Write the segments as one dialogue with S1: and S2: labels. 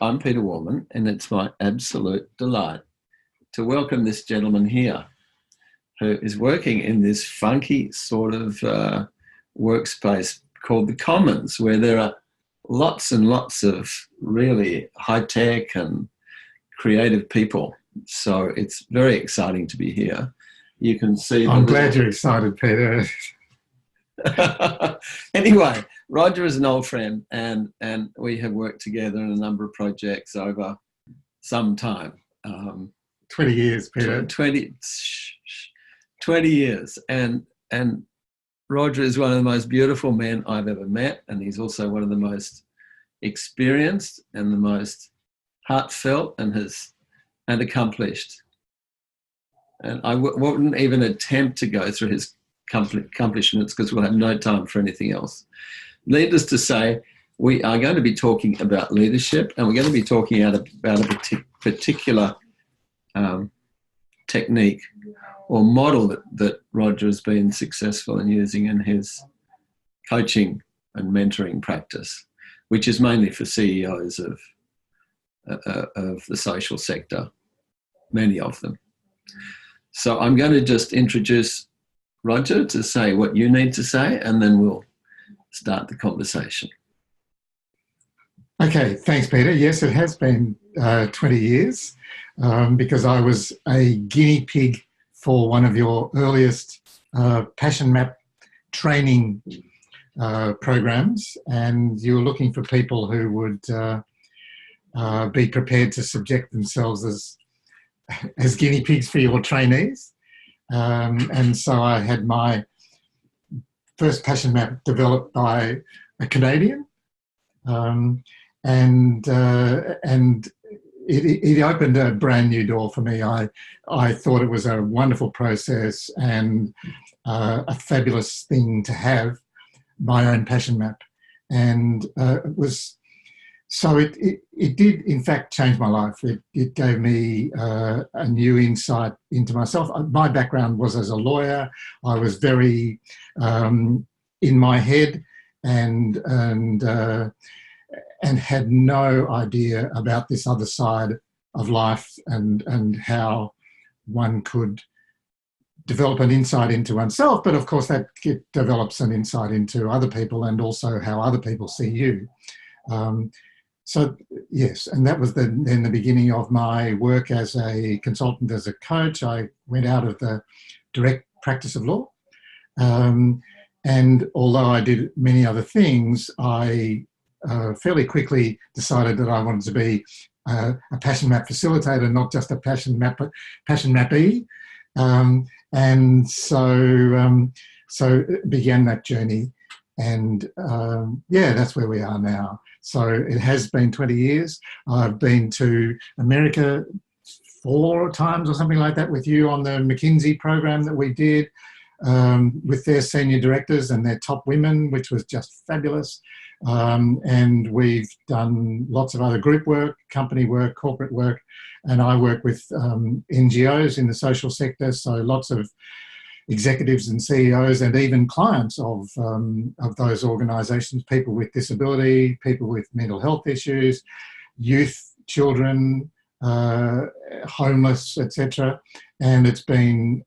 S1: I'm Peter Wallman, and it's my absolute delight to welcome this gentleman here who is working in this funky sort of workspace called the Commons, where there are lots and lots of really high-tech and creative people. So it's very exciting to be here. You can see...
S2: I'm glad you're excited, Peter.
S1: Anyway, Roger is an old friend, and we have worked together in a number of projects over some time.
S2: 20 years, Peter.
S1: 20 years. And Roger is one of the most beautiful men I've ever met, and he's also one of the most experienced and the most heartfelt and accomplished. And I wouldn't even attempt to go through his accomplishments because we'll have no time for anything else. Needless to say, we are going to be talking about leadership, and we're going to be talking about a particular technique or model that Roger has been successful in using in his coaching and mentoring practice, which is mainly for CEOs of the social sector, many of them. So I'm going to just introduce Roger to say what you need to say, and then we'll start the conversation.
S2: Okay, thanks, Peter. Yes, it has been 20 years because I was a guinea pig for one of your earliest Passion Map training programs, and you were looking for people who would be prepared to subject themselves as guinea pigs for your trainees. And so I had my first Passion Map developed by a Canadian, and it opened a brand new door for me. I thought it was a wonderful process and a fabulous thing to have my own Passion Map, and it did, in fact, change my life. It gave me a new insight into myself. My background was as a lawyer. I was very in my head and had no idea about this other side of life and how one could develop an insight into oneself. But of course, that develops an insight into other people and also how other people see you. So yes, and that was then the beginning of my work as a consultant, as a coach. I went out of the direct practice of law. And although I did many other things, I fairly quickly decided that I wanted to be a Passion Map facilitator, not just a Passion Mappee. And so began that journey. And that's where we are now. So it has been 20 years. I've been to America 4 times or something like that with you on the McKinsey program that we did with their senior directors and their top women, which was just fabulous. And we've done lots of other group work, company work, corporate work, and I work with NGOs in the social sector, so lots of executives and CEOs and even clients of those organisations, people with disability, people with mental health issues, youth, children, homeless, etc. And it's been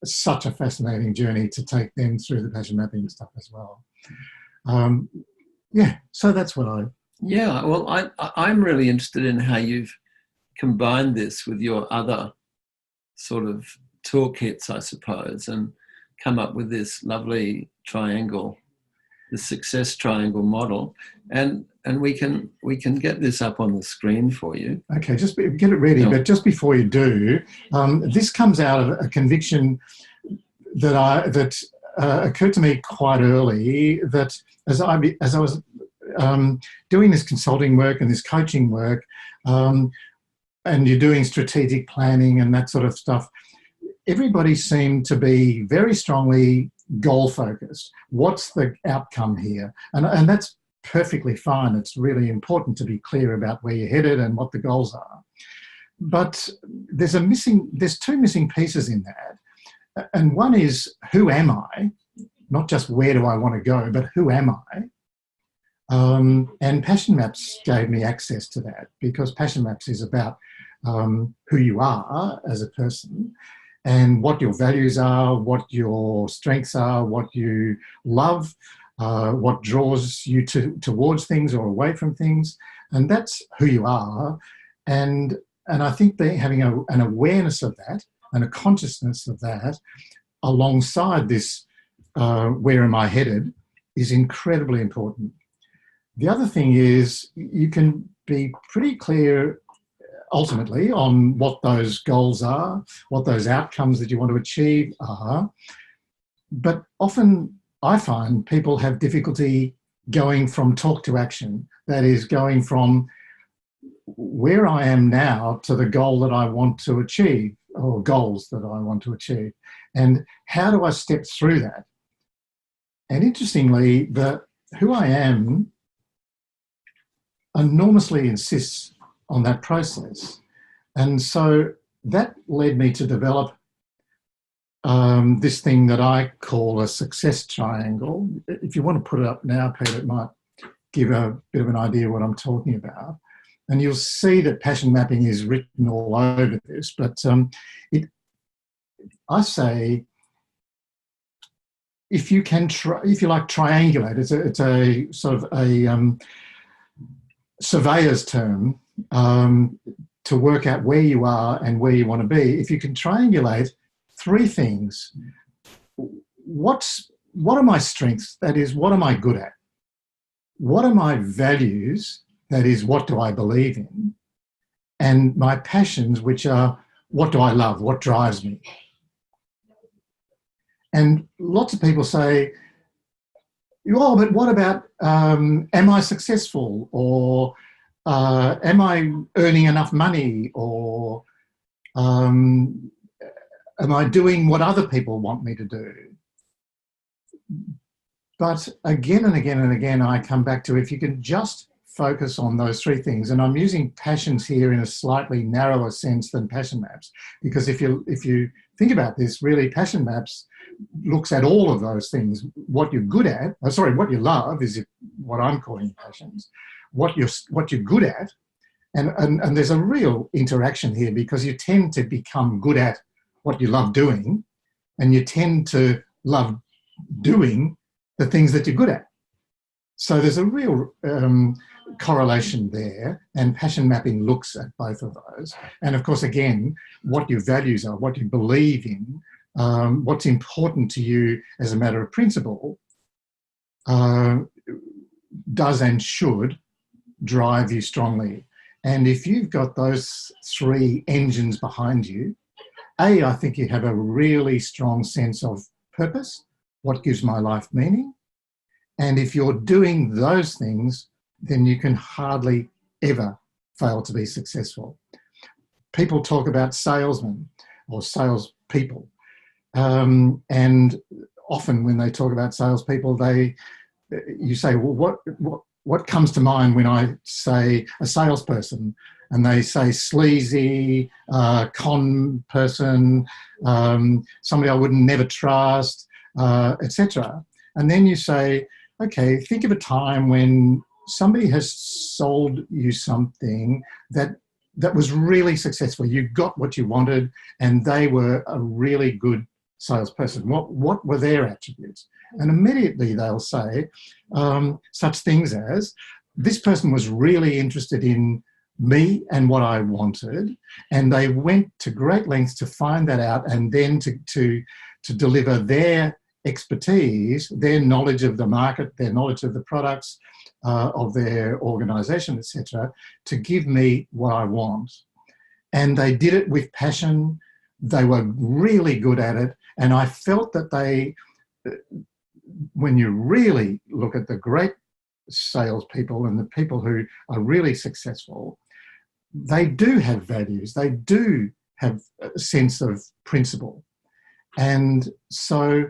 S2: such a fascinating journey to take them through the passion mapping stuff as well. So that's what I...
S1: Yeah, well, I'm really interested in how you've combined this with your other sort of toolkits, I suppose, and come up with this lovely triangle, the success triangle model, and we can get this up on the screen for you.
S2: Okay, just get it ready. But just before you do, this comes out of a conviction that occurred to me quite early. That as I was doing this consulting work and this coaching work, and you're doing strategic planning and that sort of stuff, everybody seemed to be very strongly goal-focused. What's the outcome here? And that's perfectly fine. It's really important to be clear about where you're headed and what the goals are. But there's 2 missing pieces in that. And one is, who am I? Not just where do I want to go, but who am I? And Passion Maps gave me access to that, because Passion Maps is about who you are as a person and what your values are, what your strengths are, what you love, what draws you towards things or away from things. And that's who you are. And I think having an awareness of that and a consciousness of that alongside this, where am I headed, is incredibly important. The other thing is you can be pretty clear ultimately on what those goals are, what those outcomes that you want to achieve are. But often I find people have difficulty going from talk to action. That is, going from where I am now to the goal that I want to achieve, or goals that I want to achieve. And how do I step through that? And interestingly, who I am enormously insists on that process. And so that led me to develop this thing that I call a success triangle. If you want to put it up now, Peter, it might give a bit of an idea what I'm talking about. And you'll see that passion mapping is written all over this, but I say, if you can, if you like, triangulate. It's a sort of a surveyor's term to work out where you are and where you want to be. If you can triangulate three things: what are my strengths? That is, what am I good at? What are my values? That is, what do I believe in? And my passions, which are, what do I love? What drives me? And lots of people say, oh, but what about, am I successful? Or am I earning enough money? Or am I doing what other people want me to do? But again and again and again, I come back to, if you can just focus on those three things, and I'm using passions here in a slightly narrower sense than passion maps, because if you think about this, really, passion maps looks at all of those things. What you're good at, what you love is what I'm calling passions. What you're good at, and there's a real interaction here, because you tend to become good at what you love doing, and you tend to love doing the things that you're good at. So there's a real correlation there, and passion mapping looks at both of those. And of course, again, what your values are, what you believe in, what's important to you as a matter of principle, does and should drive you strongly. And if you've got those three engines behind you, I think you have a really strong sense of purpose, what gives my life meaning. And if you're doing those things, then you can hardly ever fail to be successful. People talk about salesmen or salespeople. And often when they talk about salespeople, you say, well, what comes to mind when I say a salesperson? And they say sleazy, con person, somebody I would never trust, etc. And then you say, okay, think of a time when somebody has sold you something that was really successful. You got what you wanted, and they were a really good salesperson. What were their attributes? And immediately they'll say such things as, this person was really interested in me and what I wanted, and they went to great lengths to find that out, and then to deliver their expertise, their knowledge of the market, their knowledge of the products, of their organisation, etc., to give me what I want. And they did it with passion. They were really good at it. And I felt that when you really look at the great salespeople and the people who are really successful, they do have values. They do have a sense of principle. And so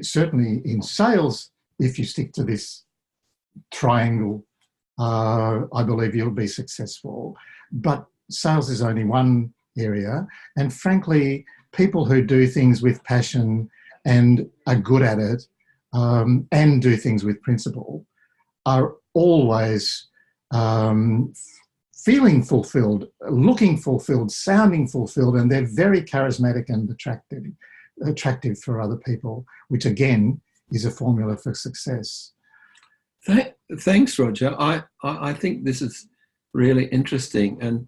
S2: certainly in sales, if you stick to this triangle, I believe you'll be successful. But sales is only one area. And frankly, people who do things with passion and are good at it and do things with principle are always feeling fulfilled, looking fulfilled, sounding fulfilled, and they're very charismatic and attractive for other people, which again is a formula for success.
S1: Thanks, Roger. I think this is really interesting. And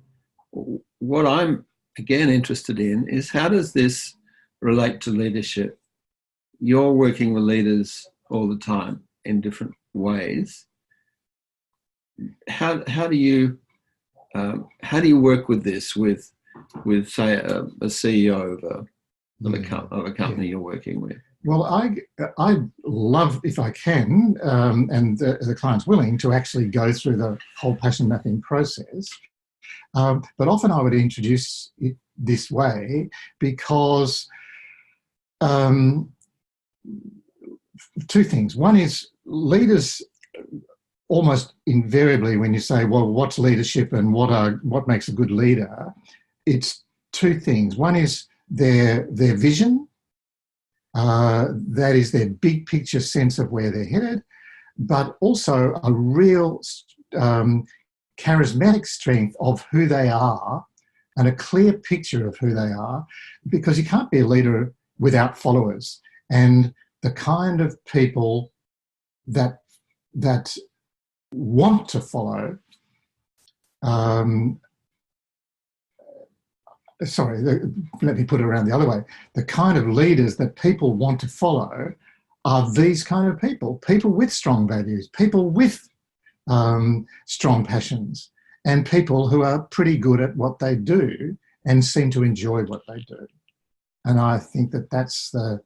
S1: what I'm again interested in is, how does this relate to leadership? You're working with leaders all the time in different ways. How do you work with this with say a CEO of a company you're working with?
S2: Well, I love, if I can, and the client's willing, to actually go through the whole passion mapping process. But often I would introduce it this way because two things. One is, leaders almost invariably, when you say, well, what's leadership and what makes a good leader, it's two things. One is their vision. That is their big picture sense of where they're headed, but also a real charismatic strength of who they are and a clear picture of who they are, because you can't be a leader without followers. And the kind of people that want to follow, let me put it around the other way. The kind of leaders that people want to follow are these kind of people with strong values, people with strong passions, and people who are pretty good at what they do and seem to enjoy what they do. And I think that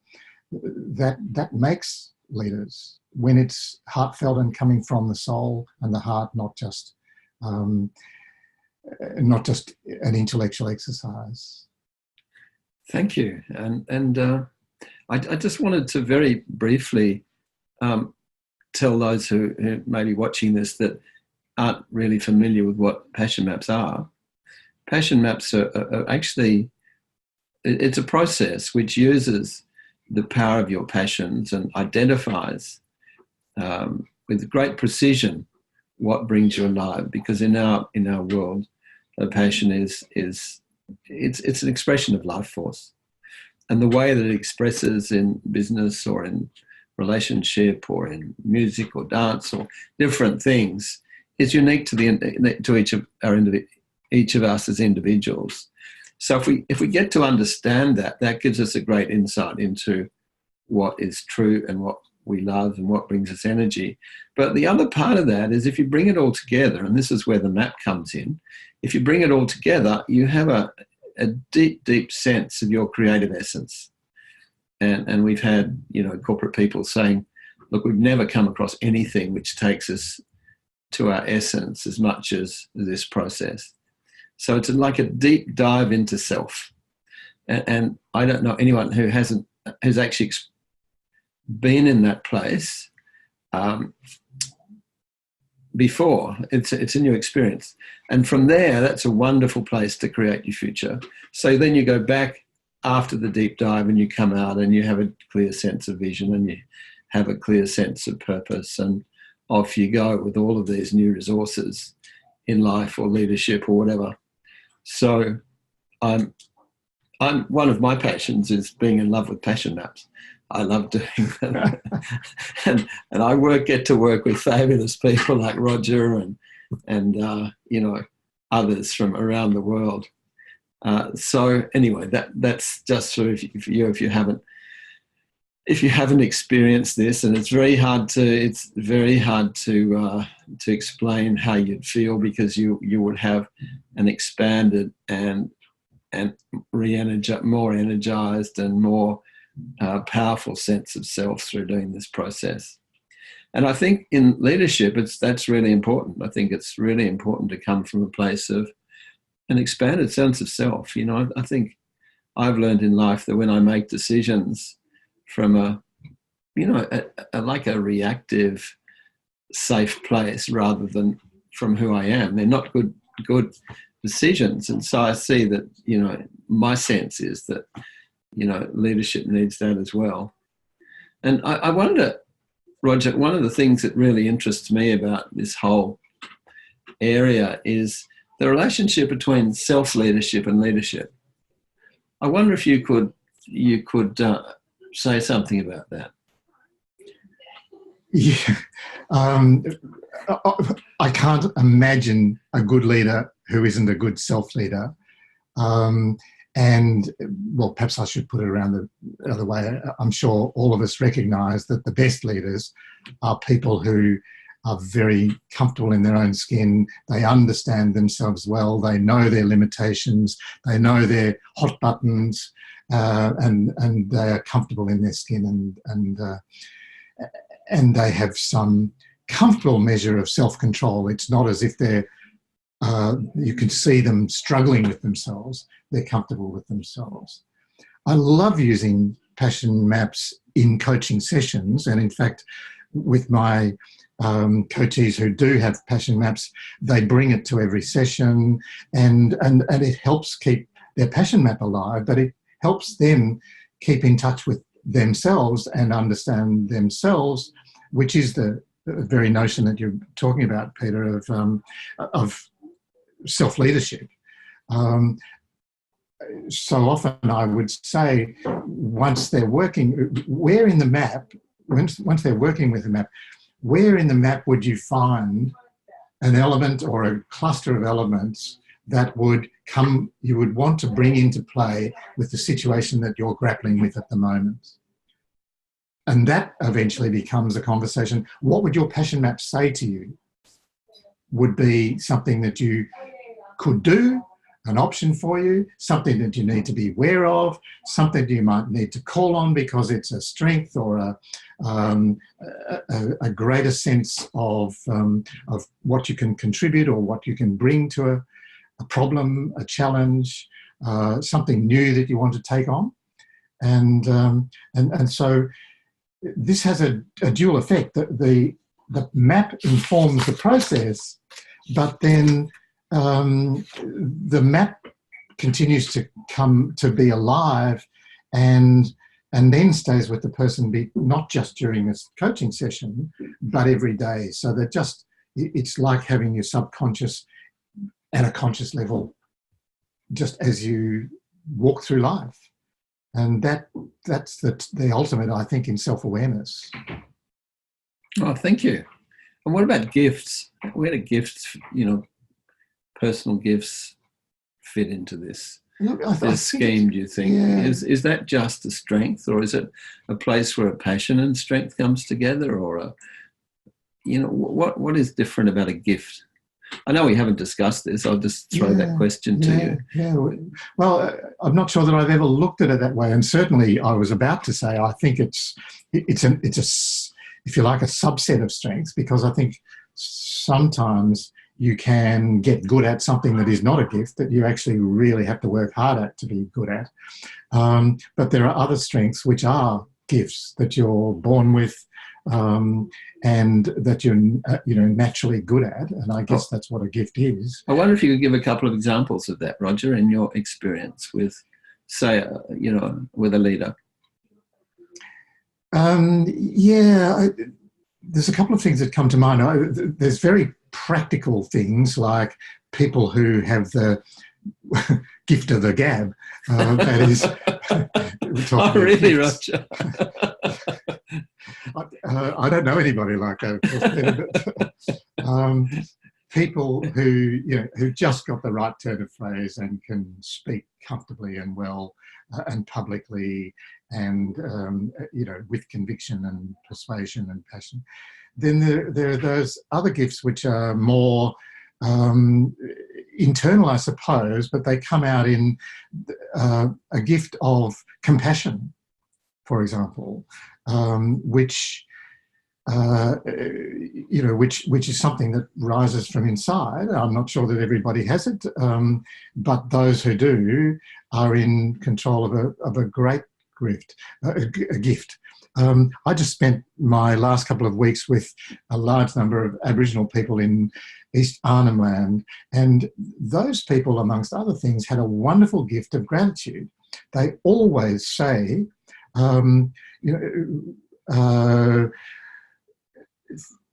S2: makes leaders, when it's heartfelt and coming from the soul and the heart, not just an intellectual exercise.
S1: Thank you. And I just wanted to very briefly tell those who may be watching this that aren't really familiar with what passion maps are. Passion maps are actually, it's a process which uses the power of your passions and identifies with great precision what brings you alive. Because in our world, a passion is an expression of life force, and the way that it expresses in business or in relationship or in music or dance or different things is unique to each of us as individuals. So if we get to understand that gives us a great insight into what is true and what we love and what brings us energy. But the other part of that is, if you bring it all together, and this is where the map comes in, if you bring it all together, you have a deep, deep sense of your creative essence. And we've had, corporate people saying, look, we've never come across anything which takes us to our essence as much as this process. So it's like a deep dive into self. And I don't know anyone who's actually been in that place before. It's a new experience. And from there, that's a wonderful place to create your future. So then you go back after the deep dive and you come out and you have a clear sense of vision and you have a clear sense of purpose, and off you go with all of these new resources in life or leadership or whatever. So I'm one of my passions is being in love with passion maps. I love doing them. and I get to work with fabulous people like Roger and others from around the world. So anyway, that's just sort of if you haven't experienced this, and it's very hard to explain how you'd feel, because you would have an expanded and more energized and more powerful sense of self through doing this process. And I think in leadership, that's really important. I think it's really important to come from a place of an expanded sense of self. I think I've learned in life that when I make decisions from a reactive, safe place rather than from who I am, they're not good decisions. And so I see that, my sense is that, leadership needs that as well. And I wanted to Roger, one of the things that really interests me about this whole area is the relationship between self-leadership and leadership. I wonder if you could say something about that.
S2: Yeah. I can't imagine a good leader who isn't a good self-leader. And, well, perhaps I should put it around the other way. I'm sure all of us recognise that the best leaders are people who are very comfortable in their own skin. They understand themselves well. They know their limitations. They know their hot buttons, and they are comfortable in their skin, and they have some comfortable measure of self-control. It's not as if you can see them struggling with themselves. They're comfortable with themselves. I love using passion maps in coaching sessions, and in fact, with my coachees who do have passion maps, they bring it to every session, and it helps keep their passion map alive, but it helps them keep in touch with themselves and understand themselves, which is the very notion that you're talking about, Peter, of self-leadership. So often I would say, once they're working, where in the map, once they're working with the map, where in the map would you find an element or a cluster of elements that you would want to bring into play with the situation that you're grappling with at the moment? And that eventually becomes a conversation. What would your passion map say to you? Would be something that you could do, an option for you, something that you need to be aware of, something you might need to call on because it's a strength or a greater sense of what you can contribute or what you can bring to a problem, a challenge, something new that you want to take on. And so this has a dual effect. The map informs the process, but then the map continues to come to be alive and then stays with the person, not just during this coaching session, but every day. So that it's like having your subconscious at a conscious level, just as you walk through life. And that's the ultimate, I think, in self-awareness.
S1: Oh, thank you. And what about gifts? Where do gifts, personal gifts fit into this scheme, do you think?
S2: Yeah.
S1: Is that just a strength, or is it a place where a passion and strength comes together, or what is different about a gift? I know we haven't discussed this. I'll just throw that question to you.
S2: Yeah. Well, I'm not sure that I've ever looked at it that way, and certainly I was about to say I think it's if you like, a subset of strengths, because I think sometimes you can get good at something that is not a gift that you actually really have to work hard at to be good at. But there are other strengths which are gifts that you're born with, and that you're naturally good at, and I guess that's what a gift is.
S1: I wonder if you could give a couple of examples of that, Roger, in your experience with, say, with a leader.
S2: There's a couple of things that come to mind. There's very practical things like people who have the gift of the gab. That is,
S1: oh, really, Roger?
S2: I don't know anybody like that, of course. People who just got the right turn of phrase and can speak comfortably and well and publicly and with conviction and persuasion and passion. Then there are those other gifts which are more internal, I suppose, but they come out in a gift of compassion, for example, which is something that rises from inside. I'm not sure that everybody has it, but those who do are in control of a great gift. I just spent my last couple of weeks with a large number of Aboriginal people in East Arnhem Land, and those people, amongst other things, had a wonderful gift of gratitude. They always say,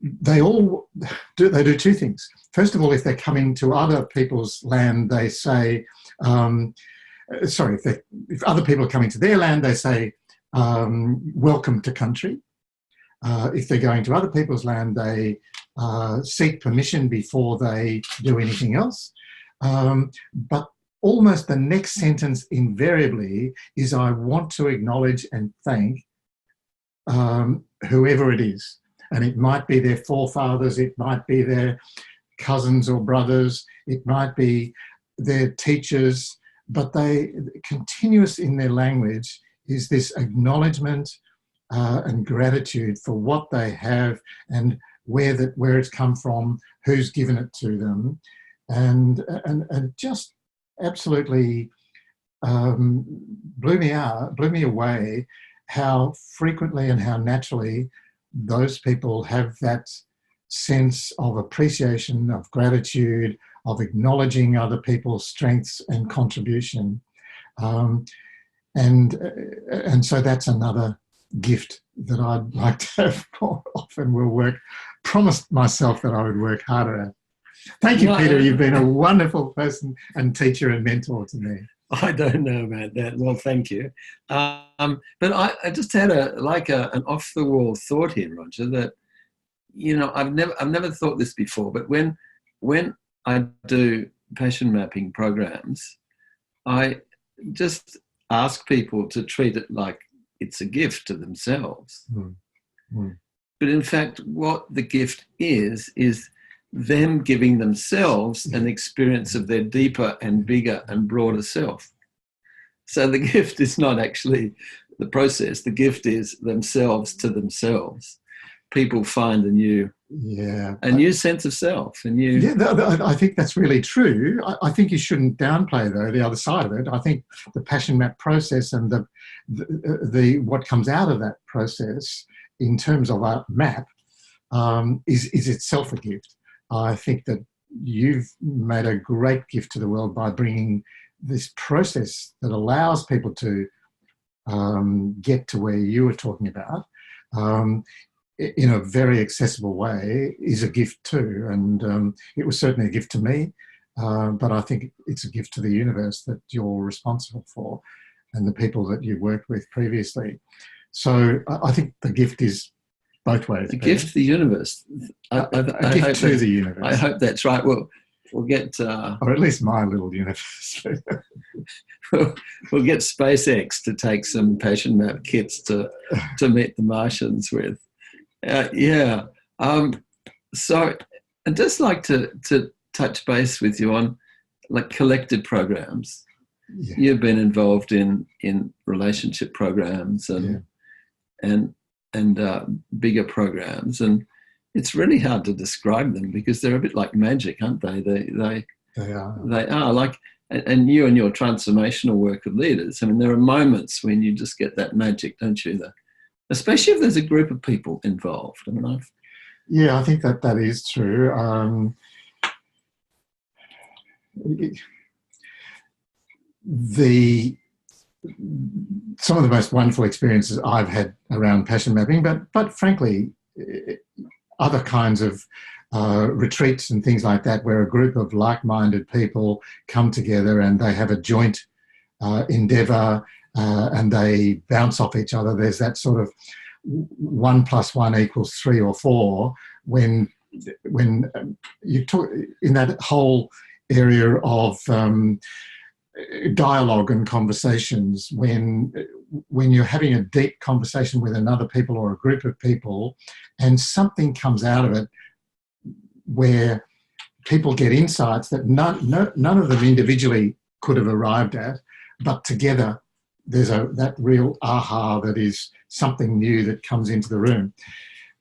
S2: they all do two things. First of all, if they're coming to other people's land, they say, if other people are coming to their land, they say, welcome to country. If they're going to other people's land, they seek permission before they do anything else. But almost the next sentence invariably is, I want to acknowledge and thank whoever it is. And it might be their forefathers, it might be their cousins or brothers, it might be their teachers, but they, continuous in their language is this acknowledgement and gratitude for what they have and where it's come from, who's given it to them, and just absolutely blew me away how frequently and how naturally those people have that sense of appreciation, of gratitude, of acknowledging other people's strengths and contribution. And so that's another gift that I'd like to have more often. Promised myself that I would work harder at. Thank you, Peter. You've been a wonderful person and teacher and mentor to me.
S1: I don't know about that. Well, thank you. But I just had an off-the-wall thought here, Roger, that, I've never thought this before, but when I do passion mapping programs, I just ask people to treat it like it's a gift to themselves. But in fact, what the gift is them giving themselves an experience of their deeper and bigger and broader self. So the gift is not actually the process. The gift is themselves to themselves. People find a new sense of self.
S2: I think that's really true. I think you shouldn't downplay, though, the other side of it. I think the passion map process and the what comes out of that process in terms of a map is itself a gift. I think that you've made a great gift to the world by bringing this process that allows people to get to where you were talking about in a very accessible way is a gift too. And it was certainly a gift to me, but I think it's a gift to the universe that you're responsible for and the people that you worked with previously. So I think the gift is both ways.
S1: A gift to the universe.
S2: A gift to the universe.
S1: I hope that's right. We'll get...
S2: or at least my little universe.
S1: We'll get SpaceX to take some passion map kits to meet the Martians with. So I'd just like to touch base with you on like collective programs. Yeah. You've been involved in relationship programs and bigger programs, and it's really hard to describe them because they're a bit like magic, aren't they? They are like, and you and your transformational work with leaders. I mean, there are moments when you just get that magic, don't you? Especially if there's a group of people involved. I mean,
S2: I think that is true. Some of the most wonderful experiences I've had around passion mapping, but frankly, other kinds of retreats and things like that, where a group of like-minded people come together and they have a joint endeavour and they bounce off each other. There's that sort of 1 + 1 = 3 or 4 when you talk in that whole area of dialogue and conversations, when you're having a deep conversation with another people or a group of people and something comes out of it where people get insights that none of them individually could have arrived at, but together there's that real aha that is something new that comes into the room.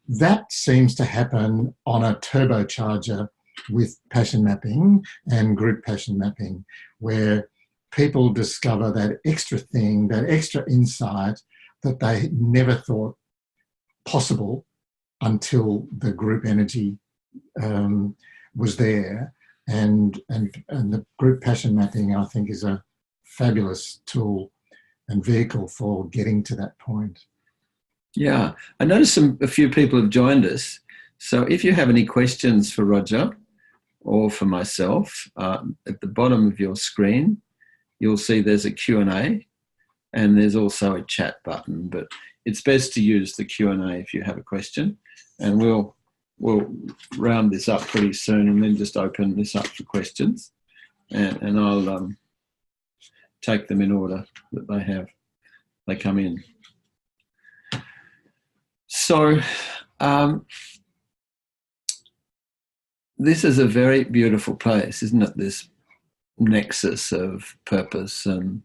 S2: That seems to happen on a turbocharger with passion mapping and group passion mapping, where people discover that extra thing, that extra insight that they never thought possible until the group energy was there. And the group passion mapping, I think, is a fabulous tool and vehicle for getting to that point.
S1: Yeah, I noticed a few people have joined us. So if you have any questions for Roger or for myself, at the bottom of your screen, you'll see there's a Q&A, and there's also a chat button, but it's best to use the Q&A if you have a question, and we'll round this up pretty soon and then just open this up for questions, and I'll take them in order that they come in. So this is a very beautiful place, isn't it? This nexus of purpose, and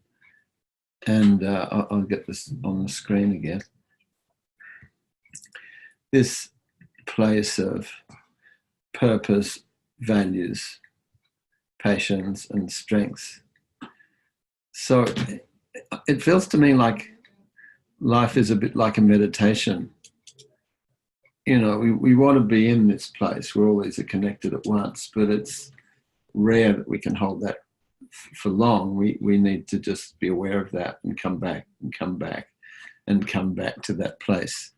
S1: I'll get this on the screen again. This place of purpose, values, passions, and strengths. So it feels to me like life is a bit like a meditation. You know, we want to be in this place where all these are connected at once, but it's rare that we can hold that for long. We need to just be aware of that and come back and come back and come back to that place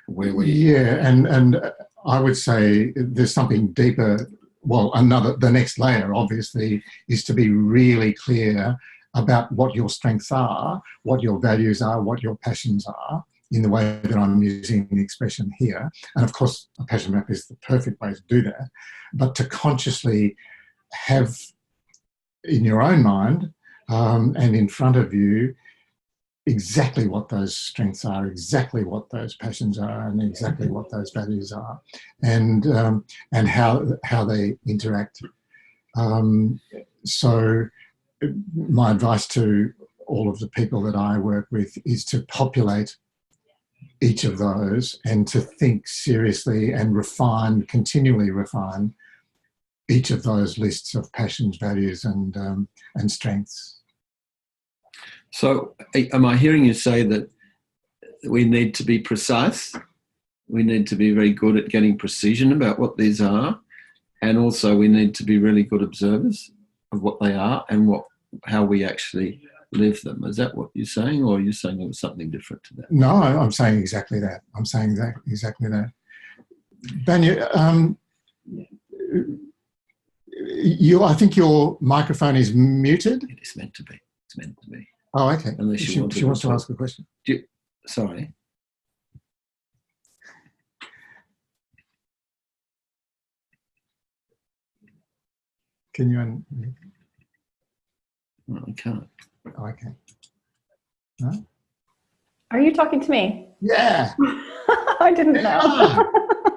S1: where we...
S2: Yeah, and I would say there's something deeper. Well, the next layer, obviously, is to be really clear about what your strengths are, what your values are, what your passions are, in the way that I'm using the expression here. And of course, a passion map is the perfect way to do that. But to consciously have in your own mind and in front of you exactly what those strengths are, exactly what those passions are, and exactly what those values are, and how they interact. So my advice to all of the people that I work with is to populate each of those and to think seriously and continually refine each of those lists of passions, values, and strengths.
S1: So am I hearing you say that we need to be precise? We need to be very good at getting precision about what these are, and also we need to be really good observers of what they are and how we actually live them. Is that what you're saying, or are you saying it was something different to that?
S2: No, I'm saying exactly that. I'm saying exactly that. Banya, I think your microphone is muted.
S1: It is meant to be. It's meant to be.
S2: Oh, okay.
S1: Unless
S2: she wants to ask a question.
S1: Sorry.
S2: Can you?
S1: No, I can't.
S2: Oh, okay. No?
S3: Are you talking to me?
S2: Yeah.
S3: I didn't know.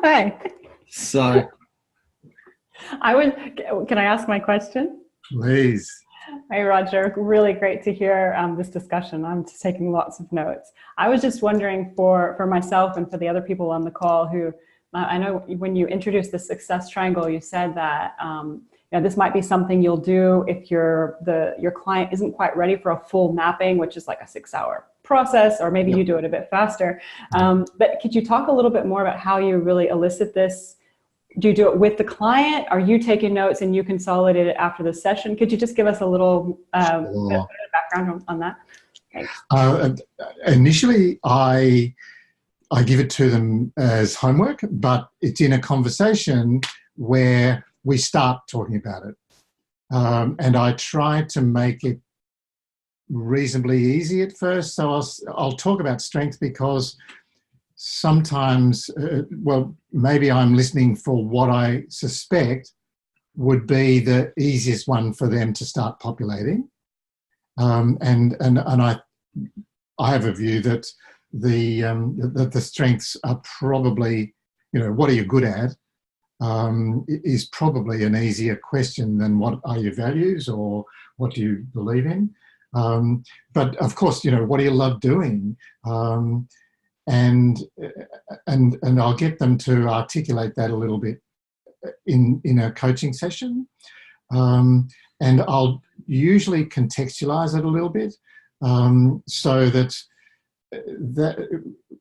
S3: Hi.
S1: So
S3: can I ask my question?
S2: Please.
S3: Hi, Roger. Really great to hear this discussion. I'm just taking lots of notes. I was just wondering for myself and for the other people on the call who, I know when you introduced the success triangle, you said that this might be something you'll do if your client isn't quite ready for a full mapping, which is like a 6-hour process, or maybe you do it a bit faster. But could you talk a little bit more about how you really elicit this? Do you do it with the client? Are you taking notes and you consolidate it after the session? Could you just give us a little bit of background on that? Thanks.
S2: Initially, I give it to them as homework, but it's in a conversation where we start talking about it. And I try to make it reasonably easy at first. So I'll talk about strength because sometimes, maybe I'm listening for what I suspect would be the easiest one for them to start populating. And I have a view that the strengths are probably, what are you good at? Is probably an easier question than what are your values or what do you believe in. But of course, what do you love doing? And I'll get them to articulate that a little bit in a coaching session. And I'll usually contextualize it a little bit so that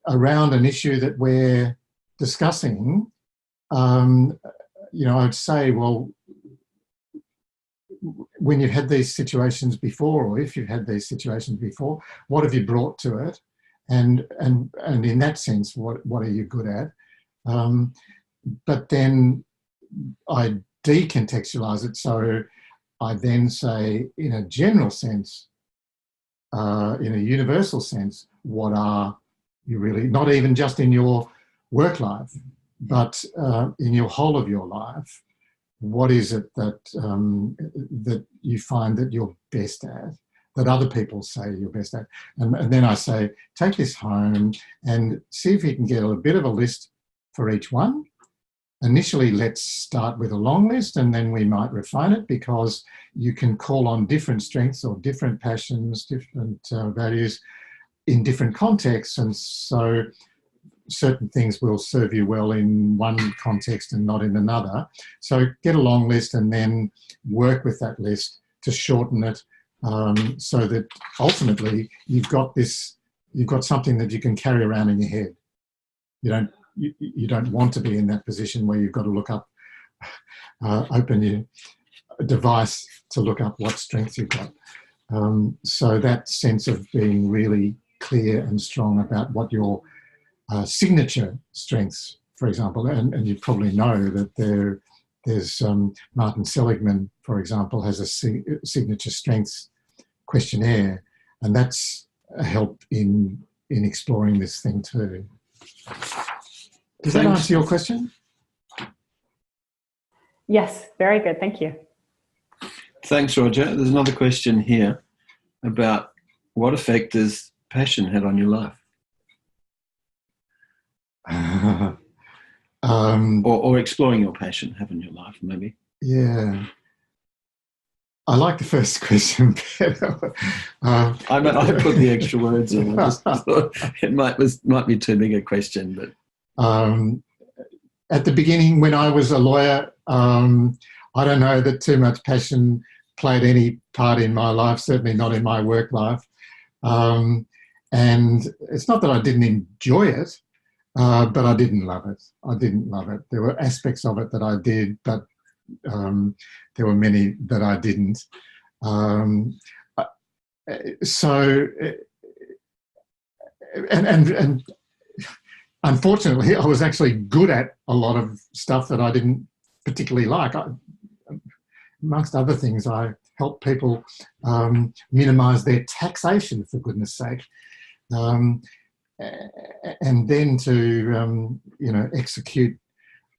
S2: around an issue that we're discussing, I'd say, well, when you've had these situations before, or if you've had these situations before, what have you brought to it? And in that sense, what are you good at? but then I decontextualize it. So I then say, in a general sense, in a universal sense, what are you really, not even just in your work life, but in your whole of your life, what is it that that you find that you're best at, that other people say you're best at? And then I say, take this home and see if you can get a bit of a list for each one. Initially, let's start with a long list, and then we might refine it, because you can call on different strengths or different passions, different values in different contexts. And so certain things will serve you well in one context and not in another. So get a long list and then work with that list to shorten it, so that ultimately you've got something that you can carry around in your head. You don't want to be in that position where you've got to look up, open your device to look up what strengths you've got. So that sense of being really clear and strong about what your signature strengths, for example, and you probably know that there's Martin Seligman, for example, has a signature strengths questionnaire, and that's a help in exploring this thing too. Does that answer your question?
S3: Yes, very good. Thank you.
S1: Thanks, Roger. There's another question here about what effect has passion had on your life? Or exploring your passion have in your life, maybe.
S2: Yeah. I like the first question better.
S1: I put the extra words in. I just thought it might be too big a question, but
S2: at the beginning, when I was a lawyer, I don't know that too much passion played any part in my life, certainly not in my work life. And it's not that I didn't enjoy it, but I didn't love it. There were aspects of it that I did, but there were many that I didn't. And unfortunately, I was actually good at a lot of stuff that I didn't particularly like. Amongst other things, I helped people minimise their taxation, for goodness sake, and then to execute.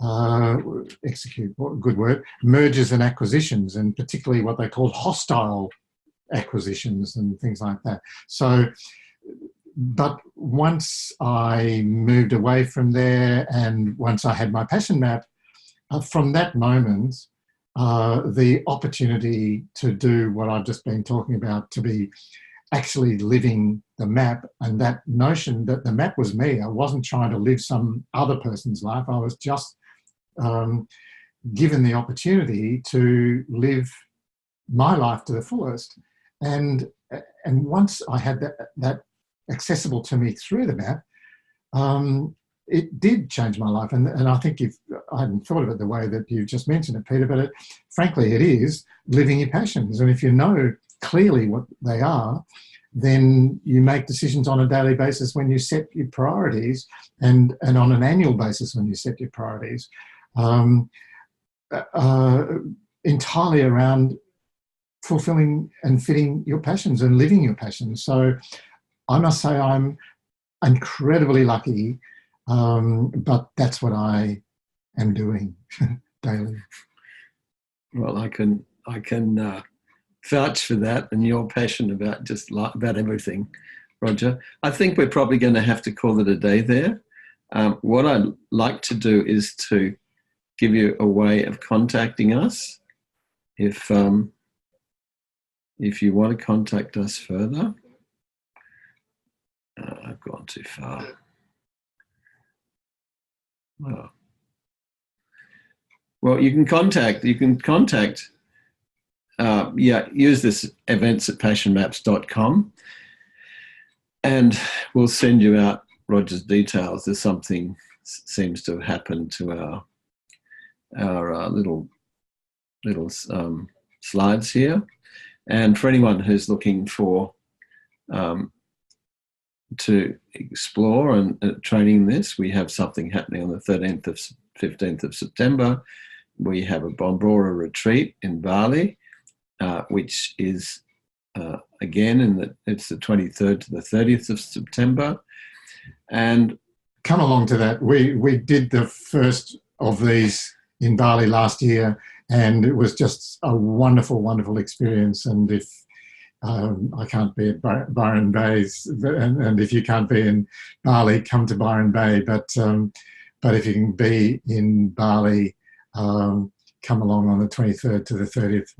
S2: What a good word, mergers and acquisitions, and particularly what they called hostile acquisitions and things like that. So, but once I moved away from there, and once I had my passion map, from that moment, the opportunity to do what I've just been talking about, to be actually living the map, and that notion that the map was me. I wasn't trying to live some other person's life. I was just given the opportunity to live my life to the fullest. And once I had that accessible to me through the map, it did change my life. And I think I hadn't thought of it the way that you just mentioned it, Peter, but frankly, it is living your passions. And if you know clearly what they are, then you make decisions on a daily basis when you set your priorities, and on an annual basis when you set your priorities, entirely around fulfilling and fitting your passions and living your passions. So I must say I'm incredibly lucky, but that's what I am doing daily.
S1: Well, I can vouch for that, and your passion about about everything, Roger. I think we're probably going to have to call it a day there. What I'd like to do is to give you a way of contacting us if you want to contact us further. I've gone too far. Oh. Well, you can contact. Use this events@passionmaps.com, and we'll send you out Roger's details. There's something seems to have happened to our little slides here, and for anyone who's looking for to explore and training this, we have something happening on the 13th of 15th of September, we have a Bombora retreat in Bali, which is again it's the 23rd to the 30th of September. And
S2: come along to that. We did the first of these in Bali last year, and it was just a wonderful, wonderful experience. And if I can't be at Byron Bay, and if you can't be in Bali, come to Byron Bay. But if you can be in Bali, come along on the 23rd to the 30th.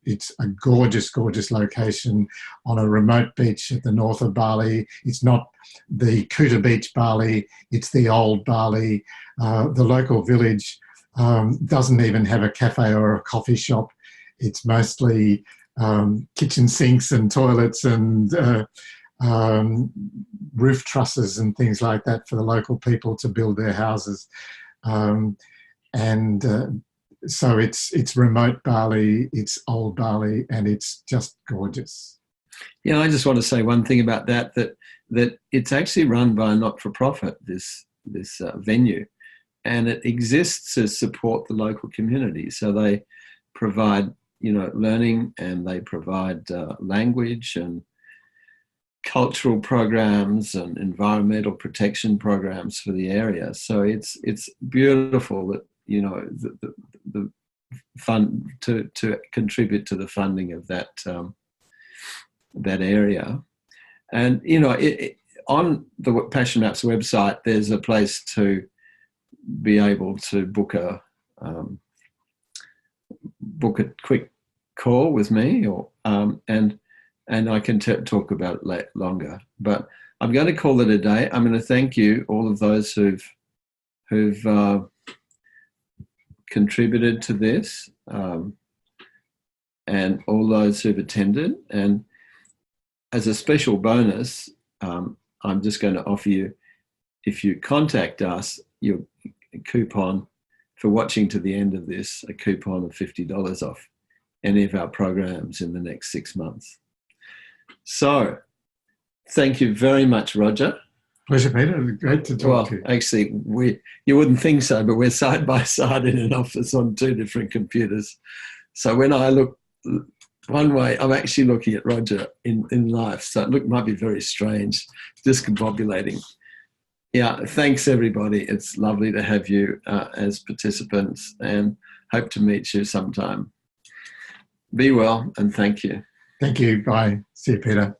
S2: It's a gorgeous, gorgeous location on a remote beach at the north of Bali. It's not the Kuta Beach Bali, it's the old Bali. The local village doesn't even have a cafe or a coffee shop. It's mostly kitchen sinks and toilets and roof trusses and things like that for the local people to build their houses. So it's remote Bali, it's old Bali, and it's just gorgeous.
S1: Yeah, I just want to say one thing about that it's actually run by a not-for-profit, this venue, and it exists to support the local community. So they provide, learning, and they provide language and cultural programs and environmental protection programs for the area. So it's beautiful that the fund to contribute to the funding of that that area. And on the Passion Maps website, there's a place to be able to book a quick call with me, or and I can talk about it longer. But I'm going to call it a day. I'm going to thank you, all of those who've contributed to this, and all those who've attended. And as a special bonus, I'm just going to offer you, if you contact us, your coupon for watching to the end of this, a coupon of $50 off any of our programs in the next 6 months. So thank you very much, Roger.
S2: Pleasure, Peter. Great to talk to you.
S1: Actually, you wouldn't think so, but we're side by side in an office on 2 different computers. So when I look one way, I'm actually looking at Roger in life. So it might be very strange, discombobulating. Yeah, thanks everybody. It's lovely to have you as participants, and hope to meet you sometime. Be well, and thank you.
S2: Thank you. Bye. See you, Peter.